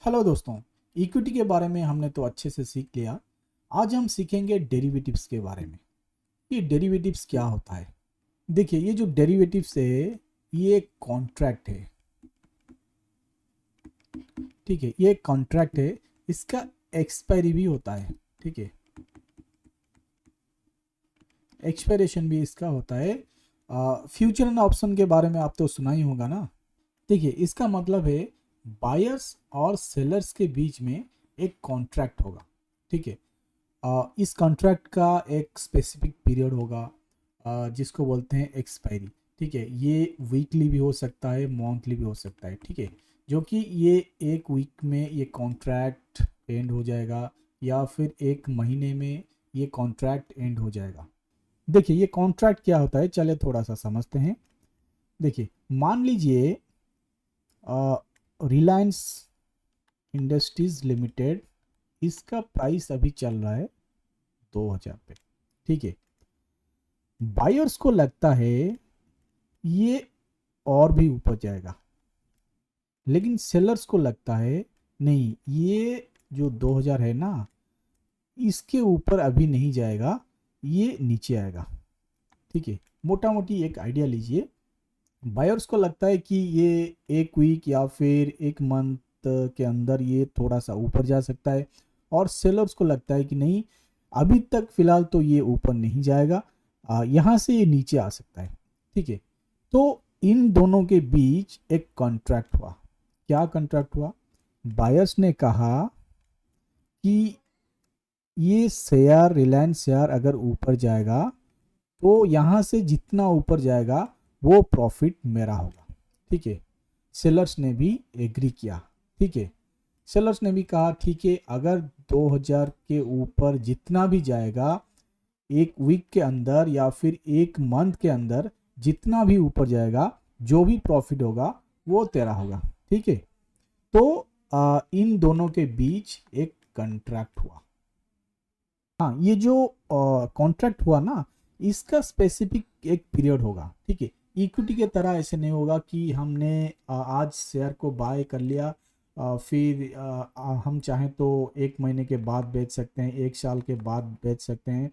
Hello दोस्तों। Equity के बारे में हमने तो अच्छे से सीख लिया। आज हम सीखेंगे डेरिवेटिव्स के बारे में। ये डेरिवेटिव्स क्या होता है? देखिए, ये जो डेरिवेटिव्स है ये एक कॉन्ट्रैक्ट है। ठीक है, ये एक कॉन्ट्रैक्ट है। इसका एक्सपायरी भी होता है। ठीक है, एक्सपायरेशन भी इसका होता है। फ्यूचर एंड ऑप्शन के बारे में आप तो सुना ही होगा ना। देखिए, इसका मतलब है बायर्स और सेलर्स के बीच में एक कॉन्ट्रैक्ट होगा। ठीक है, इस कॉन्ट्रैक्ट का एक स्पेसिफिक पीरियड होगा, जिसको बोलते हैं एक्सपायरी। ठीक है, ये वीकली भी हो सकता है, मंथली भी हो सकता है। ठीक है, जो कि ये एक वीक में ये कॉन्ट्रैक्ट एंड हो जाएगा या फिर एक महीने में ये कॉन्ट्रैक्ट एंड हो जाएगा। देखिए, ये कॉन्ट्रैक्ट क्या होता है, चलिए थोड़ा सा समझते हैं। देखिए, मान लीजिए रिलायंस इंडस्ट्रीज लिमिटेड, इसका प्राइस अभी चल रहा है 2000 पे। ठीक है, बायर्स को लगता है ये और भी ऊपर जाएगा, लेकिन सेलर्स को लगता है नहीं, ये जो 2000 है ना, इसके ऊपर अभी नहीं जाएगा, ये नीचे आएगा। ठीक है, मोटा मोटी एक आइडिया लीजिए। बायर्स को लगता है कि ये एक वीक या फिर एक मंथ के अंदर ये थोड़ा सा ऊपर जा सकता है, और सेलर्स को लगता है कि नहीं, अभी तक फिलहाल तो ये ऊपर नहीं जाएगा, यहाँ से ये नीचे आ सकता है। ठीक है, तो इन दोनों के बीच एक कॉन्ट्रैक्ट हुआ। क्या कॉन्ट्रैक्ट हुआ? बायर्स ने कहा कि ये शेयर, रिलायंस शेयर अगर ऊपर जाएगा तो यहाँ से जितना ऊपर जाएगा वो प्रॉफिट मेरा होगा। ठीक है, सेलर्स ने भी एग्री किया। ठीक है, सेलर्स ने भी कहा ठीक है, अगर 2000 के ऊपर जितना भी जाएगा एक वीक के अंदर या फिर एक मंथ के अंदर, जितना भी ऊपर जाएगा, जो भी प्रॉफिट होगा वो तेरा होगा। ठीक है, तो इन दोनों के बीच एक कॉन्ट्रैक्ट हुआ। हाँ, ये जो कॉन्ट्रैक्ट हुआ ना, इसका स्पेसिफिक एक पीरियड होगा। ठीक है, इक्विटी के तरह ऐसे नहीं होगा कि हमने आज शेयर को बाय कर लिया, फिर हम चाहें तो एक महीने के बाद बेच सकते हैं, एक साल के बाद बेच सकते हैं,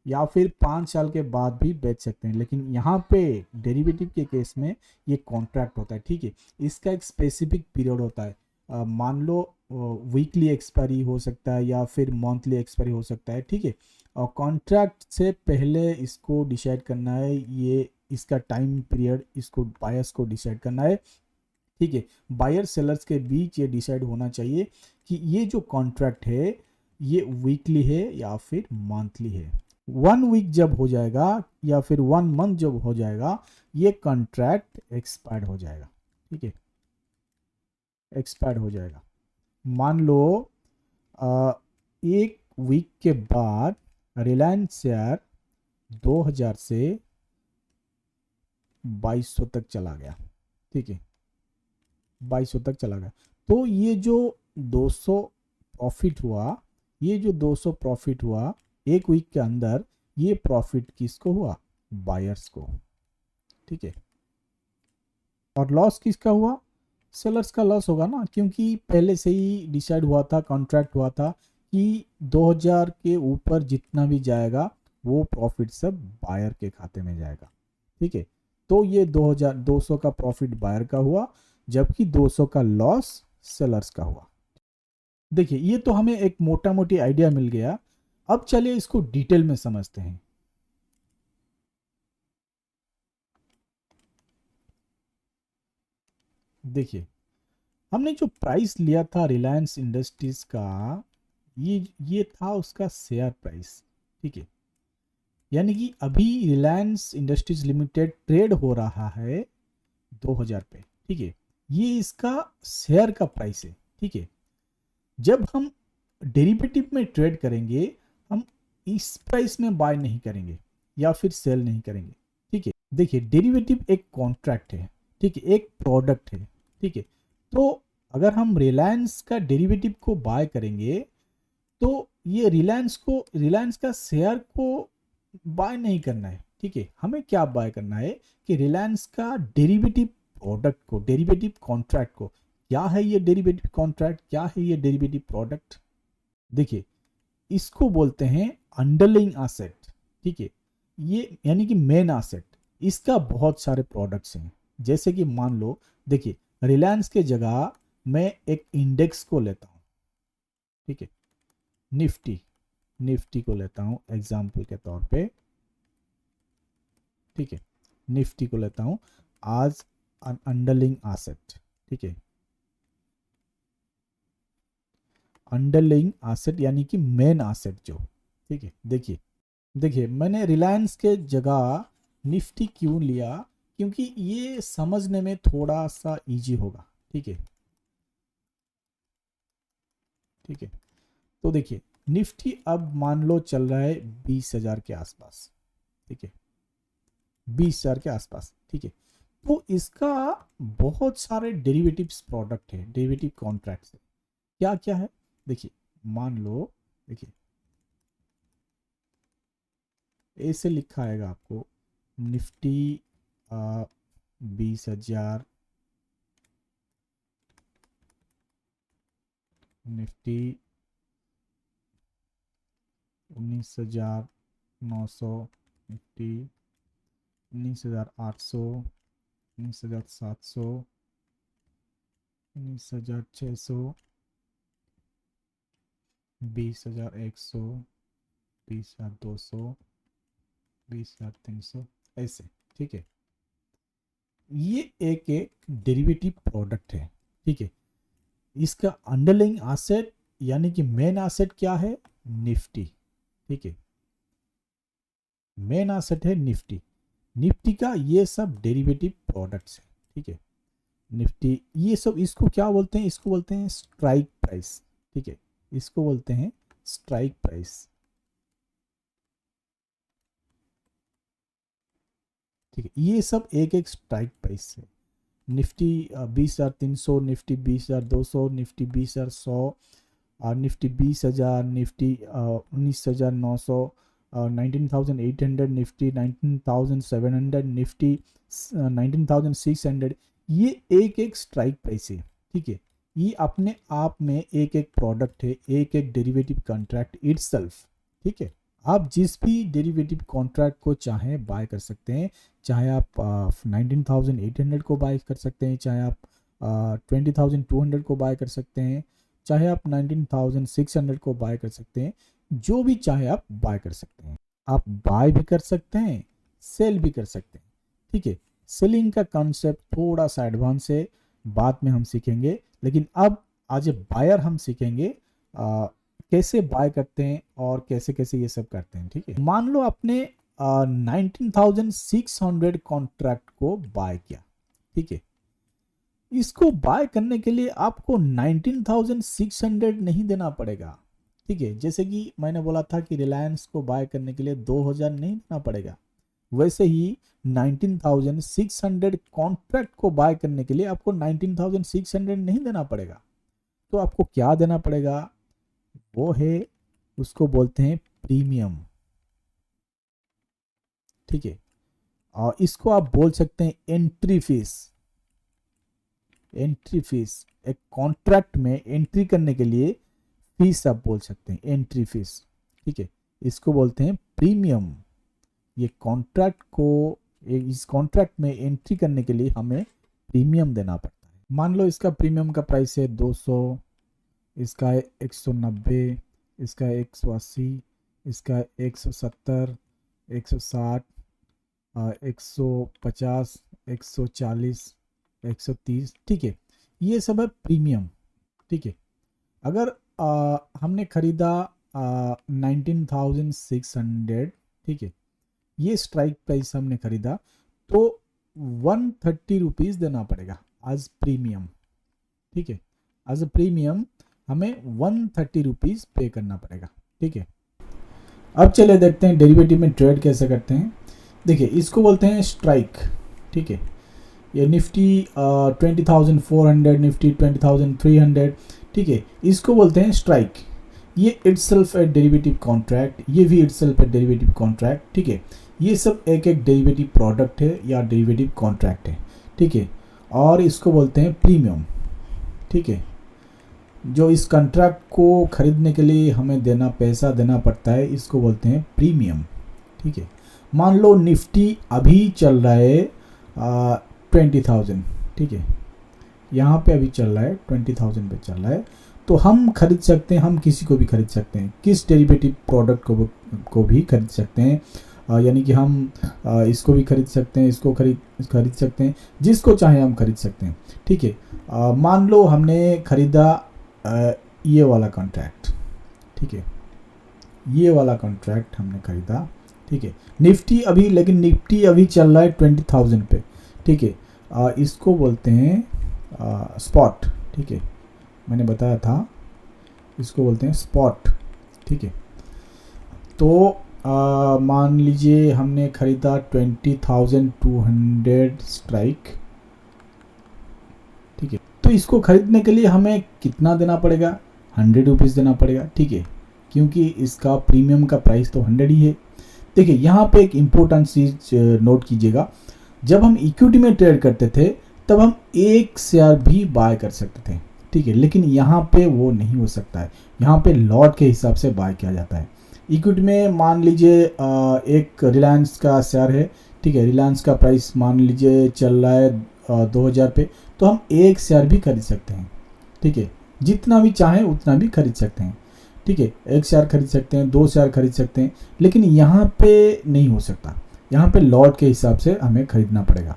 या फिर 5 साल के बाद भी बेच सकते हैं। लेकिन यहाँ पे डेरिवेटिव के केस में ये कॉन्ट्रैक्ट होता है। ठीक है, इसका एक स्पेसिफिक पीरियड होता है। मान लो वीकली एक्सपायरी हो सकता है या फिर मंथली एक्सपायरी हो सकता है। ठीक है, और कॉन्ट्रैक्ट से पहले इसको डिसाइड करना है, ये इसका टाइम पीरियड इसको बायर्स को डिसाइड करना है। ठीक है, बायर सेलर्स के बीच ये डिसाइड होना चाहिए कि ये जो कॉन्ट्रैक्ट है ये वीकली है या फिर मंथली है। 1 वीक जब हो जाएगा या फिर 1 मंथ जब हो जाएगा, ये कॉन्ट्रैक्ट एक्सपायर्ड हो जाएगा। ठीक है, एक्सपायर्ड हो जाएगा। मान लो एक वीक के बाद रिलायंस शेयर 2000 से 2200 तक चला गया। ठीक है, 2200 तक चला गया, तो ये जो 200 प्रॉफिट हुआ, ये जो 200 प्रॉफिट हुआ एक वीक के अंदर, ये प्रॉफिट किसको हुआ? बायर्स को। ठीक है, और लॉस किसका हुआ? सेलर्स का लॉस होगा ना, क्योंकि पहले से ही डिसाइड हुआ था, कॉन्ट्रैक्ट हुआ था कि 2000 के ऊपर जितना भी जाएगा वो प्रॉफिट सब बायर के खाते में जाएगा। ठीक है, तो ये 2000 200 का प्रॉफिट बायर का हुआ, जबकि 200 का लॉस सेलर्स का हुआ। देखिए, ये तो हमें एक मोटा मोटी आइडिया मिल गया। अब चलिए इसको डिटेल में समझते हैं। देखिए, हमने जो प्राइस लिया था रिलायंस इंडस्ट्रीज का, ये था उसका शेयर प्राइस। ठीक है, यानी कि अभी रिलायंस इंडस्ट्रीज लिमिटेड ट्रेड हो रहा है 2000 पे। ठीक है, ये इसका शेयर का प्राइस है। ठीक है, जब हम डेरिवेटिव में ट्रेड करेंगे, हम इस प्राइस में बाय नहीं करेंगे या फिर सेल नहीं करेंगे। ठीक है, देखिए, डेरिवेटिव एक कॉन्ट्रैक्ट है। ठीक है, एक प्रोडक्ट है। ठीक है, तो अगर हम रिलायंस का डेरिवेटिव को बाय करेंगे, तो ये रिलायंस का शेयर को बाय नहीं करना है। ठीक है, हमें क्या बाय करना है कि रिलायंस का डेरिवेटिव प्रोडक्ट को, डेरिवेटिव कॉन्ट्रैक्ट को। क्या है ये डेरिवेटिव कॉन्ट्रैक्ट, क्या है ये डेरिवेटिव प्रोडक्ट? देखिए, इसको बोलते हैं अंडरलाइंग एसेट, ठीक है। ये यानी कि मेन एसेट, इसका बहुत सारे प्रोडक्ट्स हैं। जैसे कि मान लो, देखिए, रिलायंस के जगह मैं एक इंडेक्स को लेता हूँ, ठीक है, निफ्टी, निफ्टी को लेता हूँ एग्जाम्पल के तौर पे, ठीक है, निफ्टी को लेता हूँ आज अंडरलाइंग एसेट, ठीक है, अंडरलाइंग एसेट यानी कि मेन एसेट जो, ठीक है। देखिए, देखिए मैंने रिलायंस के जगह निफ्टी क्यों लिया, क्योंकि ये समझने में थोड़ा सा इजी होगा, ठीक है, ठीक है। तो देखिए, निफ्टी अब मान लो चल रहा है 20,000 के आसपास, ठीक है, 20,000 के आसपास, ठीक है। तो इसका बहुत सारे डेरिवेटिव्स प्रोडक्ट है, डेरिवेटिव कॉन्ट्रैक्ट्स है। क्या क्या है? देखिए, मान लो, देखिए ऐसे लिखा आएगा आपको, निफ्टी 20,000, निफ्टी 19,900, निफ्टी 19,800, 19,700, 19,600, 20,100, 20,200, 20,300, ऐसे, ठीक है। ये एक एक डेरिवेटिव प्रोडक्ट है, ठीक है। इसका अंडरलाइंग एसेट यानी कि मेन एसेट क्या है? निफ्टी, ठीक है, मेन एसेट है निफ्टी। निफ्टी का ये सब डेरिवेटिव प्रोडक्ट्स है, ठीक है। निफ्टी ये सब, इसको क्या बोलते हैं? इसको बोलते हैं स्ट्राइक प्राइस, ठीक है, इसको बोलते हैं स्ट्राइक प्राइस, ठीक है। ये सब एक एक स्ट्राइक प्राइस है। निफ्टी 20,300, निफ्टी 20,200, निफ्टी 20,100, और निफ्टी 20,000, निफ्टी 19,900, 19,800, निफ्टी 19,700, निफ्टी 19,600। ये एक एक स्ट्राइक प्राइस है, ठीक है। ये अपने आप में एक एक प्रोडक्ट है, एक एक डेरिवेटिव कॉन्ट्रैक्ट इटसेल्फ, ठीक है। आप जिस भी डेरिवेटिव कॉन्ट्रैक्ट को चाहें बाय कर सकते हैं, चाहे आप 19,800 को बाय कर सकते हैं, चाहे आप 20,200 को बाय कर सकते हैं, चाहे आप 19,600 को बाय कर सकते हैं, जो भी चाहे आप बाय कर सकते हैं। आप बाय भी कर सकते हैं, सेल भी कर सकते हैं, ठीक है। सेलिंग का कॉन्सेप्ट थोड़ा सा एडवांस है, बाद में हम सीखेंगे, लेकिन अब आज बायर हम सीखेंगे कैसे बाय करते हैं और कैसे कैसे ये सब करते हैं, ठीक है। मान लो आपने 19,600 कॉन्ट्रैक्ट को बाय किया, ठीक है। इसको बाय करने के लिए आपको 19,600 नहीं देना पड़ेगा, ठीक है। जैसे कि मैंने बोला था कि रिलायंस को बाय करने के लिए 2,000 नहीं देना पड़ेगा, वैसे ही 19,600 कॉन्ट्रैक्ट को बाय करने के लिए आपको 19,600 नहीं देना पड़ेगा। तो आपको क्या देना पड़ेगा? वो है, उसको बोलते हैं प्रीमियम, ठीक है। और इसको आप बोल सकते हैं एंट्री फीस। एंट्री फीस, एक कॉन्ट्रैक्ट में एंट्री करने के लिए फीस आप बोल सकते हैं, एंट्री फीस, ठीक है। इसको बोलते हैं प्रीमियम। ये कॉन्ट्रैक्ट को, इस कॉन्ट्रैक्ट में एंट्री करने के लिए हमें प्रीमियम देना पड़ता है। मान लो इसका प्रीमियम का प्राइस है 200, इसका है 190, इसका है 180, इसका 170, 160, 150, 140, 130, ठीक है। ये सब है प्रीमियम, ठीक है। अगर हमने खरीदा 19,600, ठीक है, ये स्ट्राइक प्राइस हमने खरीदा, तो 130 रुपीज़ देना पड़ेगा एज प्रीमियम, ठीक है। एज अ प्रीमियम हमें 130 रुपीज़ पे करना पड़ेगा, ठीक है। अब चले देखते हैं डेरिवेटिव में ट्रेड कैसे करते हैं। देखिए, इसको बोलते हैं स्ट्राइक, ठीक है। ये निफ्टी 20,400, निफ्टी 20,300, ठीक है, इसको बोलते हैं स्ट्राइक। ये इटसेल्फ ए डेरिवेटिव कॉन्ट्रैक्ट, ये भी इटसेल्फ ए डेरिवेटिव कॉन्ट्रैक्ट, ठीक है। ये सब एक एक डेरिवेटिव प्रोडक्ट है या डेरिवेटिव कॉन्ट्रैक्ट है, ठीक है। और इसको बोलते हैं प्रीमियम, ठीक है। जो इस कॉन्ट्रैक्ट को खरीदने के लिए हमें पैसा देना पड़ता है, इसको बोलते हैं प्रीमियम। ठीक है। मान लो निफ्टी अभी चल रहा है 20,000। ठीक है, यहाँ पे अभी चल रहा है 20,000 पे चल रहा है, तो हम खरीद सकते हैं, हम किसी को भी खरीद सकते हैं, किस डेरिवेटिव प्रोडक्ट को भी खरीद सकते हैं। यानी कि हम इसको भी खरीद सकते हैं, इसको खरीद सकते हैं, जिसको चाहे हम खरीद सकते हैं। ठीक है। मान लो हमने खरीदा ये वाला कॉन्ट्रैक्ट। ठीक है, ये वाला कॉन्ट्रैक्ट हमने खरीदा। ठीक है, लेकिन निफ्टी अभी चल रहा है 20,000 पे। ठीक है, इसको बोलते हैं स्पॉट। ठीक है, मैंने बताया था, इसको बोलते हैं स्पॉट। ठीक है, तो मान लीजिए हमने खरीदा 20,200 स्ट्राइक। ठीक है, तो इसको खरीदने के लिए हमें कितना देना पड़ेगा? 100 रुपीज़ देना पड़ेगा। ठीक है, क्योंकि इसका प्रीमियम का प्राइस तो 100 ही है। देखिए, यहाँ पे एक इम्पोर्टेंट चीज़ नोट कीजिएगा, जब हम इक्विटी में ट्रेड करते थे तब हम एक शेयर भी बाय कर सकते थे। ठीक है, लेकिन यहाँ पे वो नहीं हो सकता है, यहाँ पे लॉट के हिसाब से बाय किया जाता है। इक्विटी में मान लीजिए एक रिलायंस का शेयर है। ठीक है, रिलायंस का प्राइस मान लीजिए चल रहा है 2,000 पे, तो हम एक शेयर भी खरीद सकते हैं। ठीक है, जितना भी चाहें उतना भी खरीद सकते हैं। ठीक है, एक शेयर खरीद सकते हैं, 2 शेयर खरीद सकते हैं, लेकिन यहाँ पे नहीं हो सकता, यहाँ पे लॉट के हिसाब से हमें खरीदना पड़ेगा।